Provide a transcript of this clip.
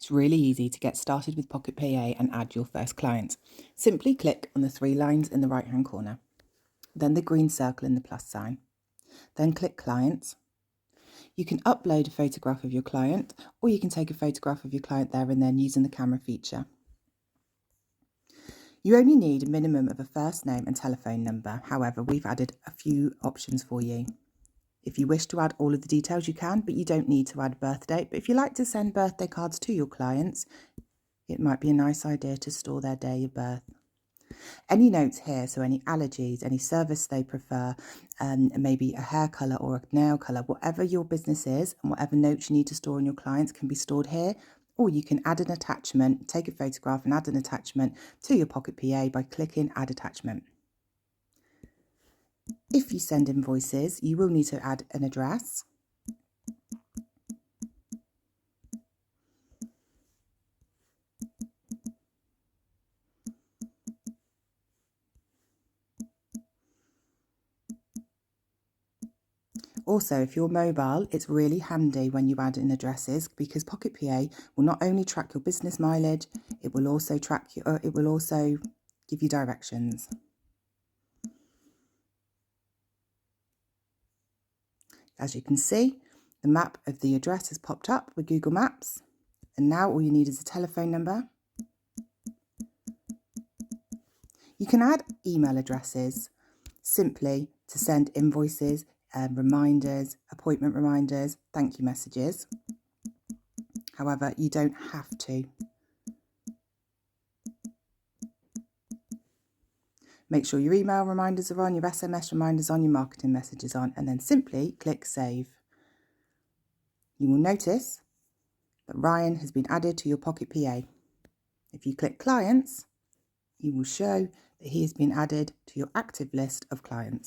It's really easy to get started with Pocket PA and add your first client. Simply click on the three lines in the right-hand corner, then the green circle and the plus sign. Then click Clients. You can upload a photograph of your client, or you can take a photograph of your client there and then using the camera feature. You only need a minimum of a first name and telephone number. However, we've added a few options for you. If you wish to add all of the details, you can, but you don't need to add a birth date. But if you like to send birthday cards to your clients, it might be a nice idea to store their day of birth. Any notes here, so any allergies, any service they prefer, maybe a hair colour or a nail colour, whatever your business is and whatever notes you need to store on your clients can be stored here. Or you can add an attachment, take a photograph and add an attachment to your Pocket PA by clicking Add Attachment. If you send invoices, you will need to add an address. Also, if you're mobile, it's really handy when you add in addresses because Pocket PA will not only track your business mileage, it will also give you directions. As you can see, the map of the address has popped up with Google Maps, and now all you need is a telephone number. You can add email addresses simply to send invoices, reminders, appointment reminders, thank you messages. However, you don't have to. Make sure your email reminders are on, your SMS reminders on, your marketing messages on, and then simply click Save. You will notice that Ryan has been added to your Pocket PA. If you click Clients, you will show that he has been added to your active list of clients.